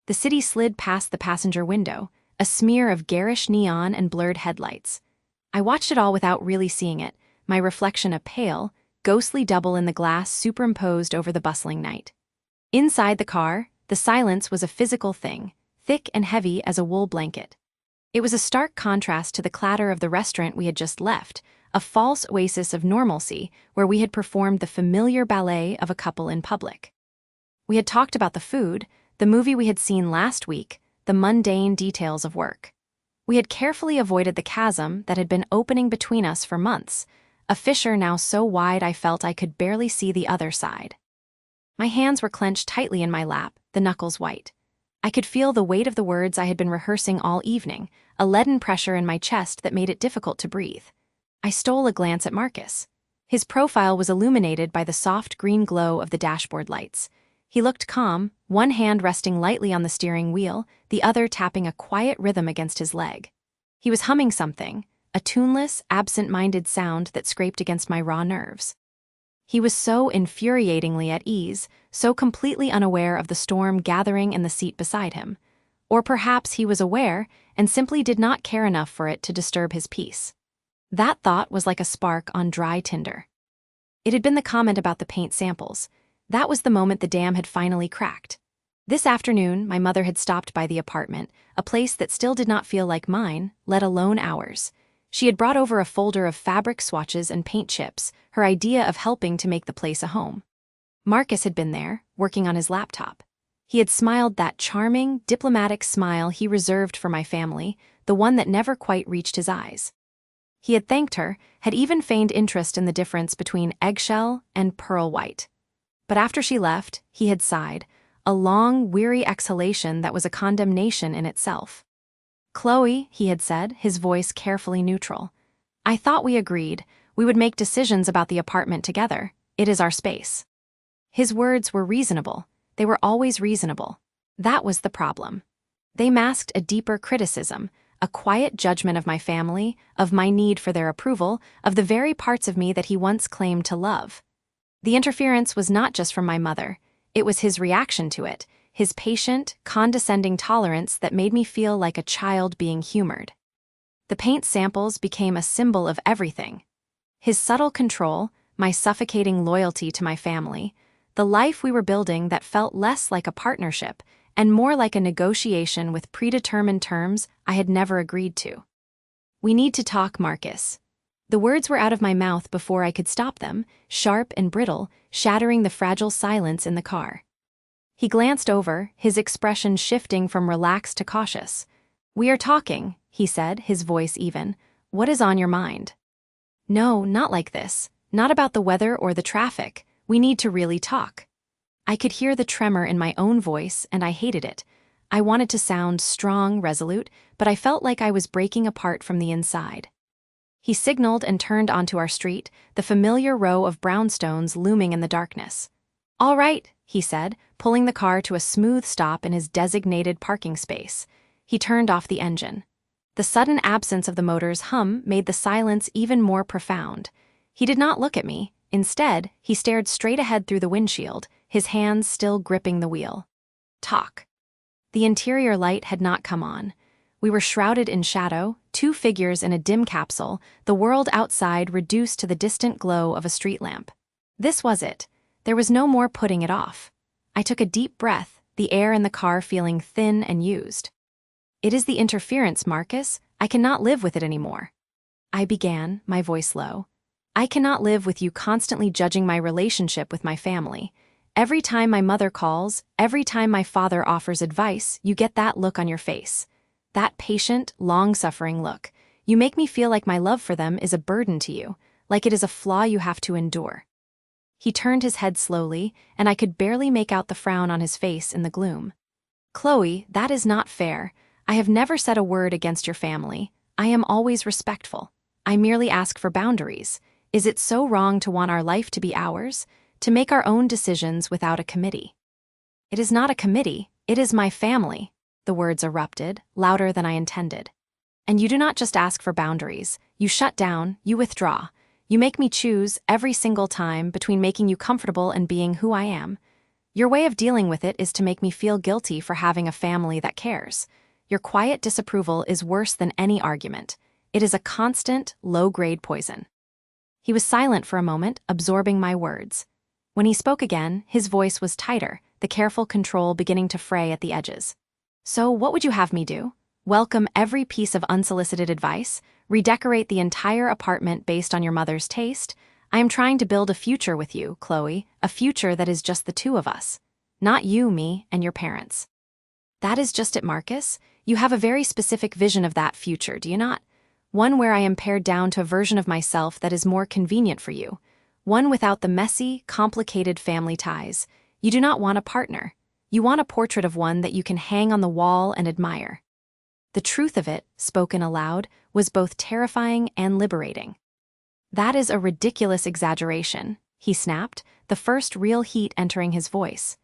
The city slid past the passenger window, a smear of garish neon and blurred headlights. I watched it all without really seeing it, my reflection a pale, ghostly double in the glass superimposed over the bustling night. Inside the car, the silence was a physical thing, thick and heavy as a wool blanket. It was a stark contrast to the clatter of the restaurant we had just left, a false oasis of normalcy where we had performed the familiar ballet of a couple in public. We had talked about the food, the movie we had seen last week, the mundane details of work. We had carefully avoided the chasm that had been opening between us for months, a fissure now so wide I felt I could barely see the other side. My hands were clenched tightly in my lap, the knuckles white. I could feel the weight of the words I had been rehearsing all evening, a leaden pressure in my chest that made it difficult to breathe. I stole a glance at Marcus. His profile was illuminated by the soft green glow of the dashboard lights. He looked calm, one hand resting lightly on the steering wheel, the other tapping a quiet rhythm against his leg. He was humming something, a tuneless, absent-minded sound that scraped against my raw nerves. He was so infuriatingly at ease, so completely unaware of the storm gathering in the seat beside him. Or perhaps he was aware and simply did not care enough for it to disturb his peace. That thought was like a spark on dry tinder. It had been the comment about the paint samples. That was the moment the dam had finally cracked. This afternoon, my mother had stopped by the apartment, a place that still did not feel like mine, let alone ours. She had brought over a folder of fabric swatches and paint chips, her idea of helping to make the place a home. Marcus had been there, working on his laptop. He had smiled that charming, diplomatic smile he reserved for my family, the one that never quite reached his eyes. He had thanked her, had even feigned interest in the difference between eggshell and pearl white. But after she left, he had sighed, a long, weary exhalation that was a condemnation in itself. "Chloe," he had said, his voice carefully neutral. "I thought we agreed. We would make decisions about the apartment together. It is our space." His words were reasonable. They were always reasonable. That was the problem. They masked a deeper criticism, a quiet judgment of my family, of my need for their approval, of the very parts of me that he once claimed to love. The interference was not just from my mother. It was his reaction to it, his patient, condescending tolerance that made me feel like a child being humored. The paint samples became a symbol of everything. His subtle control, my suffocating loyalty to my family, the life we were building that felt less like a partnership and more like a negotiation with predetermined terms I had never agreed to. "We need to talk, Marcus." The words were out of my mouth before I could stop them, sharp and brittle, shattering the fragile silence in the car. He glanced over, his expression shifting from relaxed to cautious. "We are talking," he said, his voice even. "What is on your mind?" "No, not like this. Not about the weather or the traffic. We need to really talk." I could hear the tremor in my own voice, and I hated it. I wanted to sound strong, resolute, but I felt like I was breaking apart from the inside. He signaled and turned onto our street, the familiar row of brownstones looming in the darkness. "All right," he said, pulling the car to a smooth stop in his designated parking space. He turned off the engine. The sudden absence of the motor's hum made the silence even more profound. He did not look at me. Instead, he stared straight ahead through the windshield, his hands still gripping the wheel. Talk. The interior light had not come on. We were shrouded in shadow, two figures in a dim capsule, the world outside reduced to the distant glow of a street lamp. This was it. There was no more putting it off. I took a deep breath, the air in the car feeling thin and used. "It is the interference, Marcus. I cannot live with it anymore." I began, my voice low. "I cannot live with you constantly judging my relationship with my family. Every time my mother calls, every time my father offers advice, you get that look on your face. That patient, long-suffering look. You make me feel like my love for them is a burden to you, like it is a flaw you have to endure." He turned his head slowly, and I could barely make out the frown on his face in the gloom. "Chloe, that is not fair. I have never said a word against your family. I am always respectful. I merely ask for boundaries. Is it so wrong to want our life to be ours? To make our own decisions without a committee?" "It is not a committee. It is my family," the words erupted, louder than I intended. "And you do not just ask for boundaries. You shut down, you withdraw. You make me choose, every single time, between making you comfortable and being who I am. Your way of dealing with it is to make me feel guilty for having a family that cares. Your quiet disapproval is worse than any argument. It is a constant, low-grade poison." He was silent for a moment, absorbing my words. When he spoke again, his voice was tighter, the careful control beginning to fray at the edges. "So what would you have me do? Welcome every piece of unsolicited advice? Redecorate the entire apartment based on your mother's taste? I am trying to build a future with you, Chloe, a future that is just the two of us. Not you, me, and your parents." "That is just it, Marcus. You have a very specific vision of that future, do you not? One where I am pared down to a version of myself that is more convenient for you. One without the messy, complicated family ties. You do not want a partner. You want a portrait of one that you can hang on the wall and admire." The truth of it, spoken aloud, was both terrifying and liberating. "That is a ridiculous exaggeration," he snapped, the first real heat entering his voice.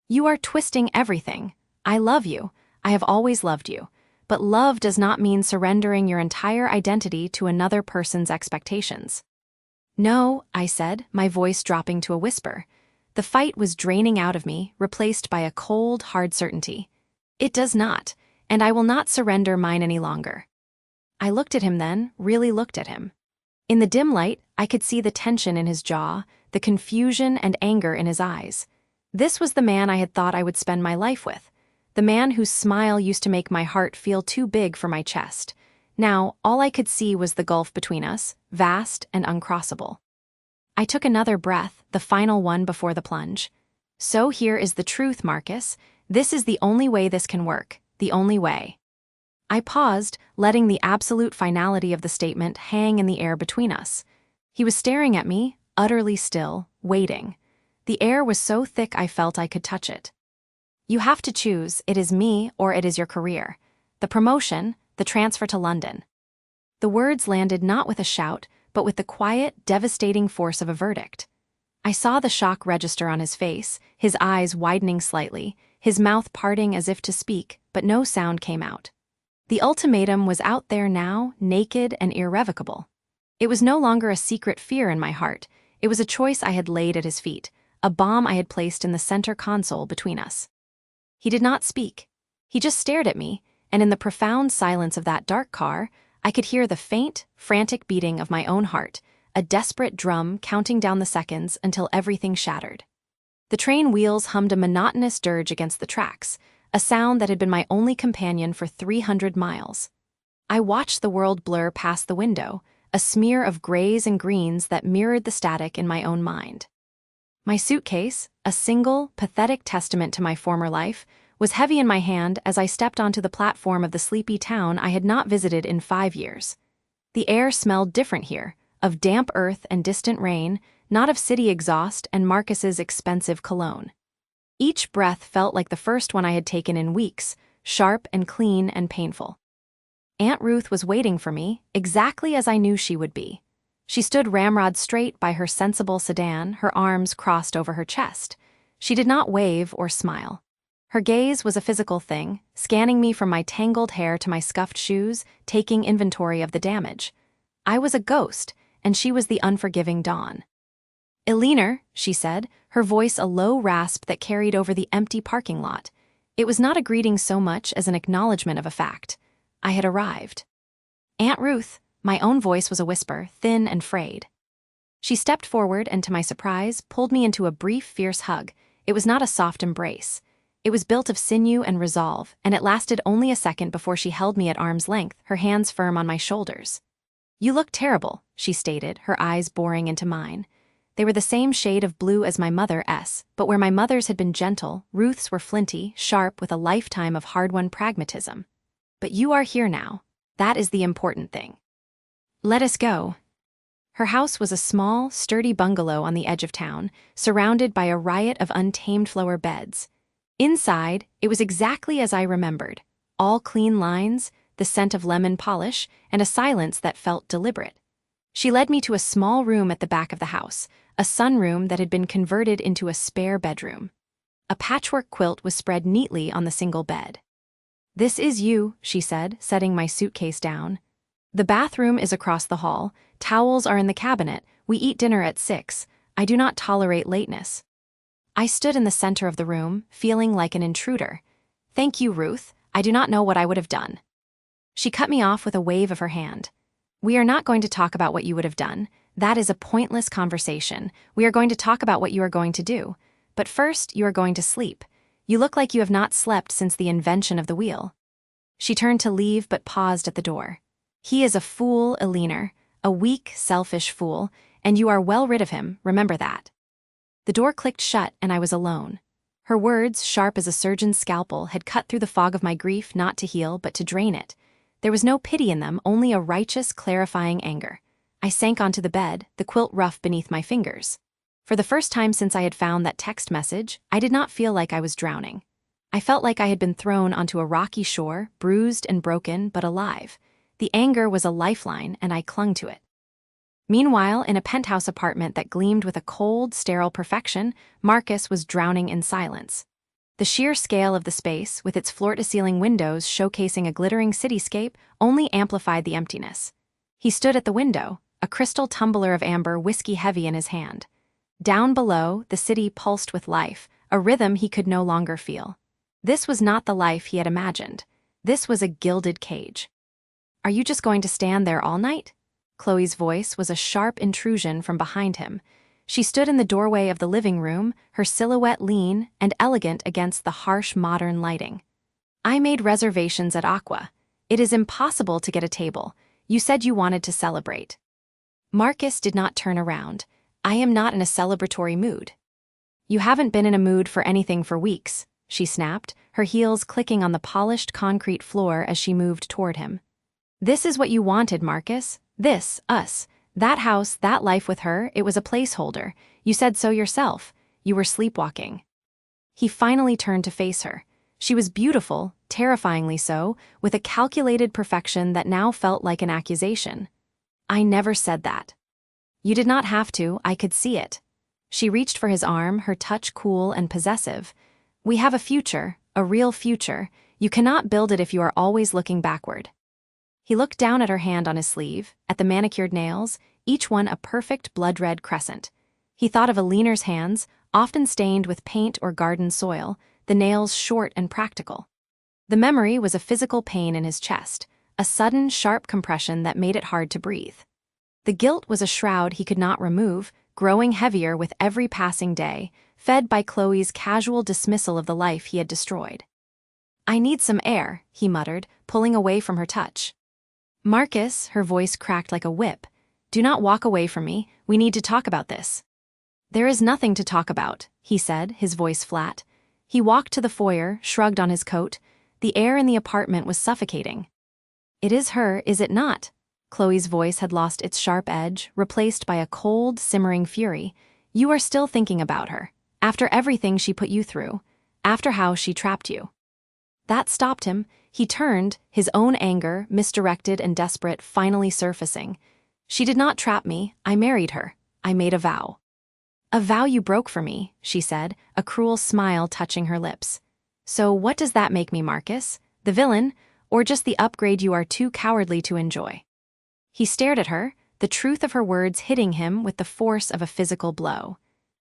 "You are twisting everything. I love you. I have always loved you. But love does not mean surrendering your entire identity to another person's expectations." "No," I said, my voice dropping to a whisper. The fight was draining out of me, replaced by a cold, hard certainty. "It does not, and I will not surrender mine any longer." I looked at him then, really looked at him. In the dim light, I could see the tension in his jaw, the confusion and anger in his eyes. This was the man I had thought I would spend my life with, the man whose smile used to make my heart feel too big for my chest. Now, all I could see was the gulf between us, vast and uncrossable. I took another breath, the final one before the plunge. "So here is the truth, Marcus. This is the only way this can work, the only way." I paused, letting the absolute finality of the statement hang in the air between us. He was staring at me, utterly still, waiting. The air was so thick I felt I could touch it. "You have to choose, it is me or it is your career. The promotion, the transfer to London." The words landed not with a shout, but with the quiet, devastating force of a verdict. I saw the shock register on his face, his eyes widening slightly, his mouth parting as if to speak, but no sound came out. The ultimatum was out there now, naked and irrevocable. It was no longer a secret fear in my heart. It was a choice I had laid at his feet, a bomb I had placed in the center console between us. He did not speak. He just stared at me, and in the profound silence of that dark car, I could hear the faint, frantic beating of my own heart, a desperate drum counting down the seconds until everything shattered. The train wheels hummed a monotonous dirge against the tracks, a sound that had been my only companion for 300 miles. I watched the world blur past the window, a smear of grays and greens that mirrored the static in my own mind. My suitcase, a single, pathetic testament to my former life, was heavy in my hand as I stepped onto the platform of the sleepy town I had not visited in 5 years. The air smelled different here, of damp earth and distant rain, not of city exhaust and Marcus's expensive cologne. Each breath felt like the first one I had taken in weeks, sharp and clean and painful. Aunt Ruth was waiting for me, exactly as I knew she would be. She stood ramrod straight by her sensible sedan, her arms crossed over her chest. She did not wave or smile. Her gaze was a physical thing, scanning me from my tangled hair to my scuffed shoes, taking inventory of the damage. I was a ghost, and she was the unforgiving dawn. "Eleanor," she said, her voice a low rasp that carried over the empty parking lot. It was not a greeting so much as an acknowledgement of a fact. I had arrived. "Aunt Ruth," my own voice was a whisper, thin and frayed. She stepped forward and, to my surprise, pulled me into a brief, fierce hug. It was not a soft embrace. It was built of sinew and resolve, and it lasted only a second before she held me at arm's length, her hands firm on my shoulders. "You look terrible," she stated, her eyes boring into mine. They were the same shade of blue as my mother's, but where my mother's had been gentle, Ruth's were flinty, sharp, with a lifetime of hard-won pragmatism. "But you are here now. That is the important thing. Let us go." Her house was a small, sturdy bungalow on the edge of town, surrounded by a riot of untamed flower beds. Inside, it was exactly as I remembered, all clean lines, the scent of lemon polish, and a silence that felt deliberate. She led me to a small room at the back of the house, a sunroom that had been converted into a spare bedroom. A patchwork quilt was spread neatly on the single bed. "This is you," she said, setting my suitcase down. "The bathroom is across the hall, towels are in the cabinet, we eat dinner at 6. I do not tolerate lateness." I stood in the center of the room, feeling like an intruder. "Thank you, Ruth. I do not know what I would have done." She cut me off with a wave of her hand. "We are not going to talk about what you would have done. That is a pointless conversation. We are going to talk about what you are going to do. But first, you are going to sleep. You look like you have not slept since the invention of the wheel." She turned to leave but paused at the door. "He is a fool, Eleanor, a weak, selfish fool, and you are well rid of him, remember that." The door clicked shut and I was alone. Her words, sharp as a surgeon's scalpel, had cut through the fog of my grief not to heal but to drain it. There was no pity in them, only a righteous, clarifying anger. I sank onto the bed, the quilt rough beneath my fingers. For the first time since I had found that text message, I did not feel like I was drowning. I felt like I had been thrown onto a rocky shore, bruised and broken, but alive. The anger was a lifeline, and I clung to it. Meanwhile, in a penthouse apartment that gleamed with a cold, sterile perfection, Marcus was drowning in silence. The sheer scale of the space, with its floor-to-ceiling windows showcasing a glittering cityscape, only amplified the emptiness. He stood at the window, a crystal tumbler of amber whiskey-heavy in his hand. Down below, the city pulsed with life, a rhythm he could no longer feel. This was not the life he had imagined. This was a gilded cage. "Are you just going to stand there all night?" Chloe's voice was a sharp intrusion from behind him. She stood in the doorway of the living room, her silhouette lean and elegant against the harsh modern lighting. "I made reservations at Aqua. It is impossible to get a table. You said you wanted to celebrate." Marcus did not turn around. "I am not in a celebratory mood." "You haven't been in a mood for anything for weeks," she snapped, her heels clicking on the polished concrete floor as she moved toward him. "This is what you wanted, Marcus. This, us. That house, that life with her, it was a placeholder. You said so yourself. You were sleepwalking." He finally turned to face her. She was beautiful, terrifyingly so, with a calculated perfection that now felt like an accusation. "I never said that." "You did not have to, I could see it." She reached for his arm, her touch cool and possessive. "We have a future, a real future. You cannot build it if you are always looking backward." He looked down at her hand on his sleeve, at the manicured nails, each one a perfect blood-red crescent. He thought of Eleanor's hands, often stained with paint or garden soil, the nails short and practical. The memory was a physical pain in his chest, a sudden, sharp compression that made it hard to breathe. The guilt was a shroud he could not remove, growing heavier with every passing day, fed by Chloe's casual dismissal of the life he had destroyed. "I need some air," he muttered, pulling away from her touch. "Marcus," her voice cracked like a whip, "do not walk away from me. We need to talk about this." "There is nothing to talk about," he said, his voice flat. He walked to the foyer, shrugged on his coat. The air in the apartment was suffocating. "It is her, is it not?" Chloe's voice had lost its sharp edge, replaced by a cold, simmering fury. "You are still thinking about her. After everything she put you through. After how she trapped you." That stopped him. He turned, his own anger, misdirected and desperate, finally surfacing. "She did not trap me. I married her. I made a vow." "A vow you broke for me," she said, a cruel smile touching her lips. "So what does that make me, Marcus? The villain, or just the upgrade you are too cowardly to enjoy?" He stared at her, the truth of her words hitting him with the force of a physical blow.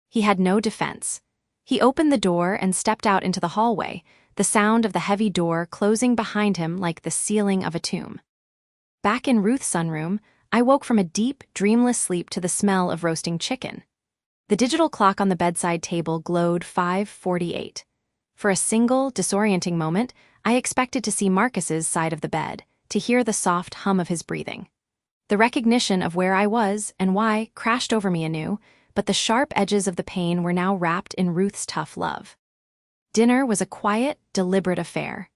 He had no defense. He opened the door and stepped out into the hallway, the sound of the heavy door closing behind him like the ceiling of a tomb. Back in Ruth's sunroom, I woke from a deep, dreamless sleep to the smell of roasting chicken. The digital clock on the bedside table glowed 5:48. For a single, disorienting moment, I expected to see Marcus's side of the bed, to hear the soft hum of his breathing. The recognition of where I was and why crashed over me anew, but the sharp edges of the pain were now wrapped in Ruth's tough love. Dinner was a quiet, deliberate affair.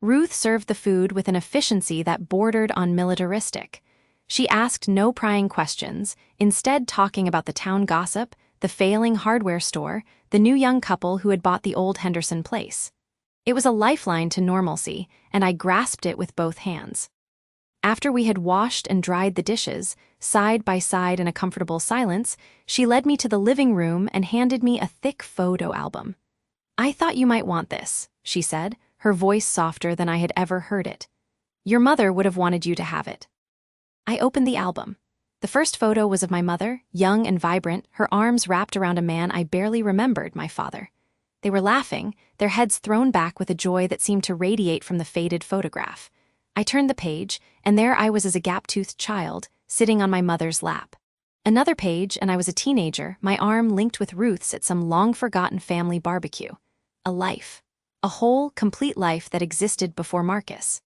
Ruth served the food with an efficiency that bordered on militaristic. She asked no prying questions, instead talking about the town gossip, the failing hardware store, the new young couple who had bought the old Henderson place. It was a lifeline to normalcy, and I grasped it with both hands. After we had washed and dried the dishes, side by side in a comfortable silence, she led me to the living room and handed me a thick photo album. "I thought you might want this," she said, her voice softer than I had ever heard it. "Your mother would have wanted you to have it." I opened the album. The first photo was of my mother, young and vibrant, her arms wrapped around a man I barely remembered, my father. They were laughing, their heads thrown back with a joy that seemed to radiate from the faded photograph. I turned the page, and there I was as a gap-toothed child, sitting on my mother's lap. Another page, and I was a teenager, my arm linked with Ruth's at some long-forgotten family barbecue. A life. A whole, complete life that existed before Marcus.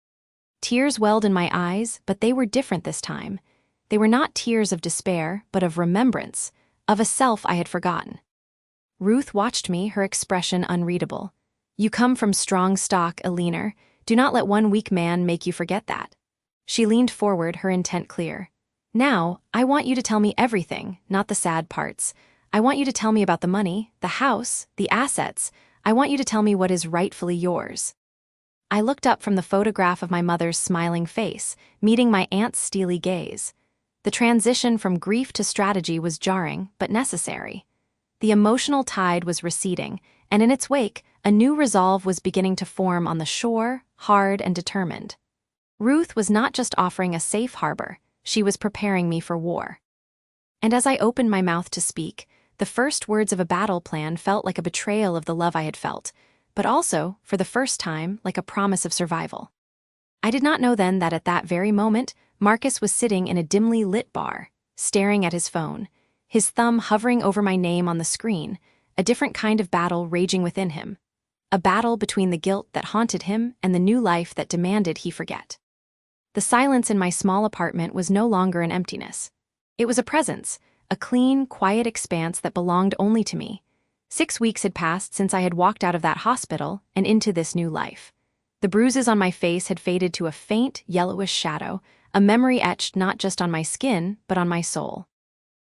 Tears welled in my eyes, but they were different this time. They were not tears of despair, but of remembrance, of a self I had forgotten. Ruth watched me, her expression unreadable. You come from strong stock, Eleanor. Do not let one weak man make you forget that. She leaned forward, her intent clear. Now, I want you to tell me everything, not the sad parts. I want you to tell me about the money, the house, the assets. I want you to tell me what is rightfully yours. I looked up from the photograph of my mother's smiling face, meeting my aunt's steely gaze. The transition from grief to strategy was jarring, but necessary. The emotional tide was receding, and in its wake, a new resolve was beginning to form on the shore, hard and determined. Ruth was not just offering a safe harbor, she was preparing me for war. And as I opened my mouth to speak, the first words of a battle plan felt like a betrayal of the love I had felt, but also, for the first time, like a promise of survival. I did not know then that at that very moment, Marcus was sitting in a dimly lit bar, staring at his phone, his thumb hovering over my name on the screen, a different kind of battle raging within him. A battle between the guilt that haunted him and the new life that demanded he forget. The silence in my small apartment was no longer an emptiness. It was a presence, a clean, quiet expanse that belonged only to me. 6 weeks had passed since I had walked out of that hospital and into this new life. The bruises on my face had faded to a faint, yellowish shadow, a memory etched not just on my skin, but on my soul.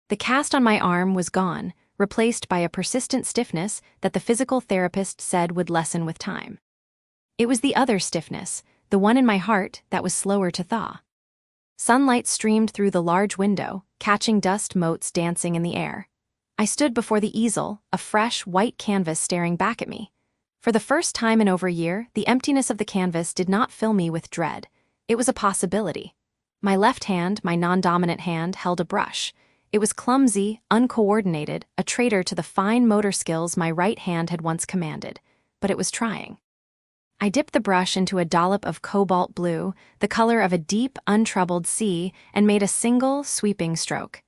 The cast on my arm was gone, replaced by a persistent stiffness that the physical therapist said would lessen with time. It was the other stiffness, the one in my heart, that was slower to thaw. Sunlight streamed through the large window, catching dust motes dancing in the air. I stood before the easel, a fresh, white canvas staring back at me. For the first time in over a year, the emptiness of the canvas did not fill me with dread. It was a possibility. My left hand, my non-dominant hand, held a brush. It was clumsy, uncoordinated, a traitor to the fine motor skills my right hand had once commanded, but it was trying. I dipped the brush into a dollop of cobalt blue, the color of a deep, untroubled sea, and made a single, sweeping stroke.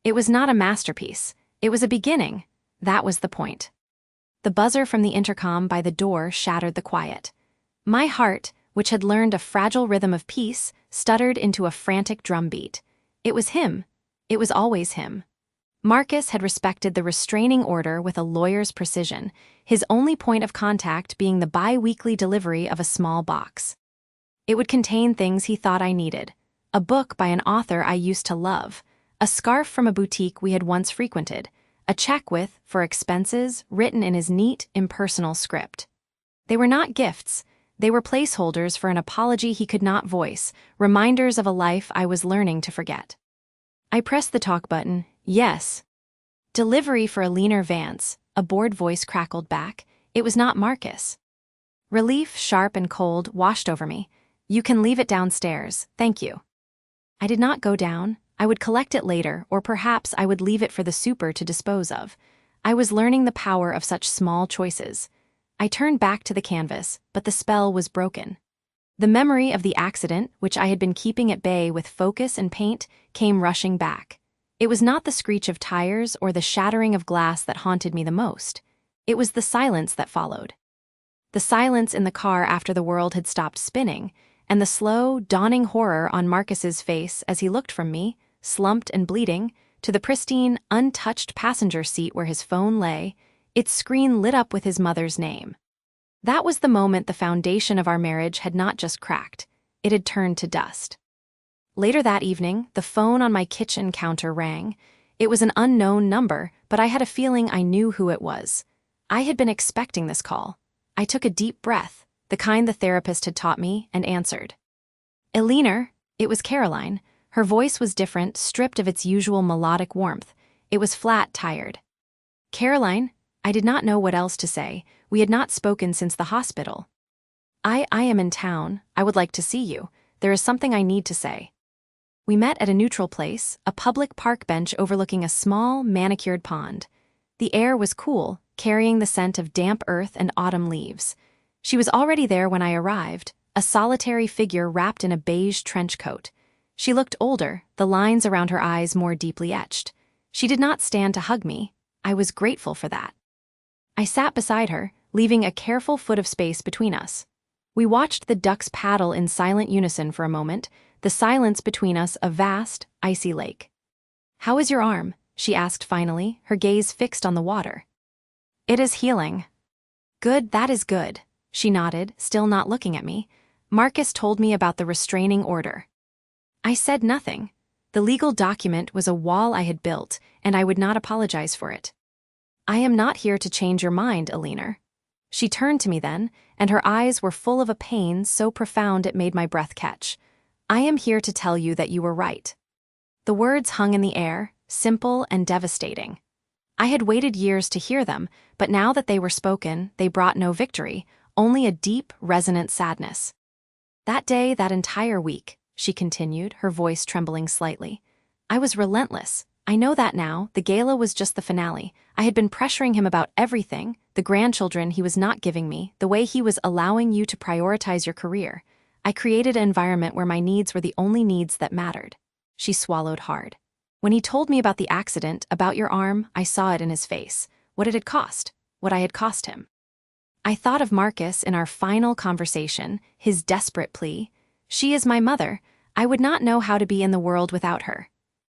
It was not a masterpiece. It was a beginning. That was the point. The buzzer from the intercom by the door shattered the quiet. My heart, which had learned a fragile rhythm of peace, stuttered into a frantic drumbeat. It was him. It was always him. Marcus had respected the restraining order with a lawyer's precision, his only point of contact being the bi-weekly delivery of a small box. It would contain things he thought I needed: a book by an author I used to love, a scarf from a boutique we had once frequented, a check with, for expenses, written in his neat, impersonal script. They were not gifts. They were placeholders for an apology he could not voice, reminders of a life I was learning to forget. I pressed the talk button. Yes. Delivery for Eleanor Vance, a bored voice crackled back. It was not Marcus. Relief, sharp and cold, washed over me. You can leave it downstairs, thank you. I did not go down. I would collect it later, or perhaps I would leave it for the super to dispose of. I was learning the power of such small choices. I turned back to the canvas, but the spell was broken. The memory of the accident, which I had been keeping at bay with focus and paint, came rushing back. It was not the screech of tires or the shattering of glass that haunted me the most. It was the silence that followed. The silence in the car after the world had stopped spinning, and the slow, dawning horror on Marcus's face as he looked from me, slumped and bleeding, to the pristine, untouched passenger seat where his phone lay, its screen lit up with his mother's name. That was the moment the foundation of our marriage had not just cracked, it had turned to dust. Later that evening, the phone on my kitchen counter rang. It was an unknown number, but I had a feeling I knew who it was. I had been expecting this call. I took a deep breath, the kind the therapist had taught me, and answered. Eleanor, it was Caroline. Her voice was different, stripped of its usual melodic warmth. It was flat, tired. Caroline, I did not know what else to say. We had not spoken since the hospital. I am in town. I would like to see you. There is something I need to say. We met at a neutral place, a public park bench overlooking a small, manicured pond. The air was cool, carrying the scent of damp earth and autumn leaves. She was already there when I arrived, a solitary figure wrapped in a beige trench coat. She looked older, the lines around her eyes more deeply etched. She did not stand to hug me. I was grateful for that. I sat beside her, leaving a careful foot of space between us. We watched the ducks paddle in silent unison for a moment, the silence between us a vast, icy lake. "How is your arm?" she asked finally, her gaze fixed on the water. "It is healing." "Good, that is good," she nodded, still not looking at me. "Marcus told me about the restraining order." I said nothing. The legal document was a wall I had built, and I would not apologize for it. "I am not here to change your mind, Alina." She turned to me then, and her eyes were full of a pain so profound it made my breath catch. "I am here to tell you that you were right." The words hung in the air, simple and devastating. I had waited years to hear them, but now that they were spoken, they brought no victory, only a deep, resonant sadness. "That day, that entire week," she continued, her voice trembling slightly, "I was relentless. I know that now. The gala was just the finale. I had been pressuring him about everything, the grandchildren he was not giving me, the way he was allowing you to prioritize your career. I created an environment where my needs were the only needs that mattered." She swallowed hard. "When he told me about the accident, about your arm, I saw it in his face. What it had cost. What I had cost him. I thought of Marcus in our final conversation, his desperate plea. She is my mother. I would not know how to be in the world without her.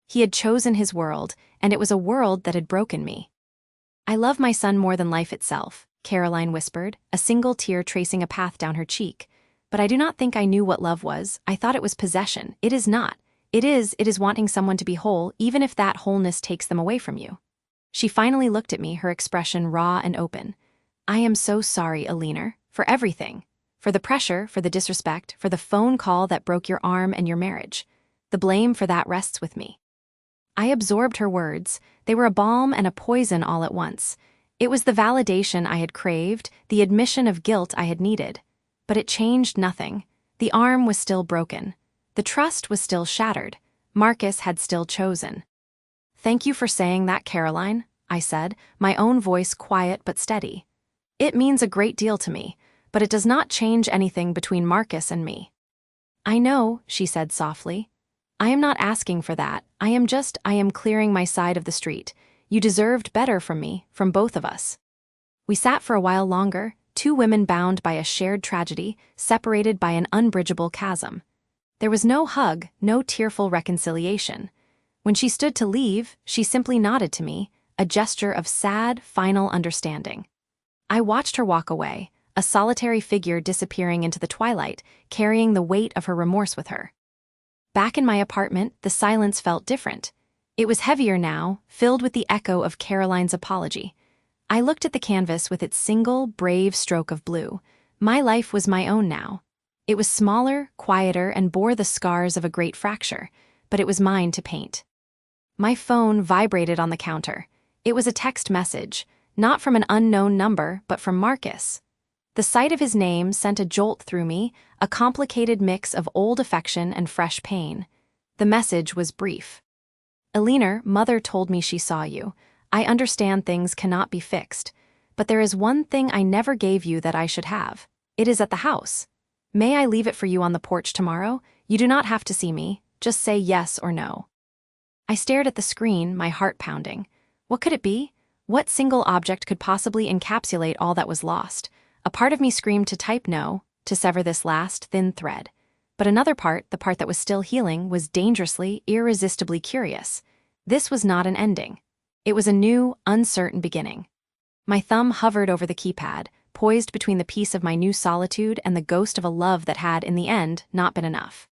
He had chosen his world, and it was a world that had broken me. "I love my son more than life itself," Caroline whispered, a single tear tracing a path down her cheek. "But I do not think I knew what love was. I thought it was possession. It is not. It is wanting someone to be whole, even if that wholeness takes them away from you." She finally looked at me, her expression raw and open. "I am so sorry, Alina, for everything. For the pressure, for the disrespect, for the phone call that broke your arm and your marriage. The blame for that rests with me." I absorbed her words. They were a balm and a poison all at once. It was the validation I had craved, the admission of guilt I had needed. But it changed nothing. The arm was still broken. The trust was still shattered. Marcus had still chosen. "Thank you for saying that, Caroline," I said, my own voice quiet but steady. "It means a great deal to me, but it does not change anything between Marcus and me." "I know," she said softly. "I am not asking for that. I am clearing my side of the street. You deserved better from me, from both of us." We sat for a while longer, two women bound by a shared tragedy, separated by an unbridgeable chasm. There was no hug, no tearful reconciliation. When she stood to leave, she simply nodded to me, a gesture of sad, final understanding. I watched her walk away, a solitary figure disappearing into the twilight, carrying the weight of her remorse with her. Back in my apartment, the silence felt different. It was heavier now, filled with the echo of Caroline's apology. I looked at the canvas with its single, brave stroke of blue. My life was my own now. It was smaller, quieter, and bore the scars of a great fracture, but it was mine to paint. My phone vibrated on the counter. It was a text message, not from an unknown number, but from Marcus. The sight of his name sent a jolt through me, a complicated mix of old affection and fresh pain. The message was brief. "Alina, Mother told me she saw you. I understand things cannot be fixed, but there is one thing I never gave you that I should have. It is at the house. May I leave it for you on the porch tomorrow? You do not have to see me. Just say yes or no." I stared at the screen, my heart pounding. What could it be? What single object could possibly encapsulate all that was lost? A part of me screamed to type no, to sever this last, thin thread. But another part, the part that was still healing, was dangerously, irresistibly curious. This was not an ending. It was a new, uncertain beginning. My thumb hovered over the keypad, poised between the peace of my new solitude and the ghost of a love that had, in the end, not been enough.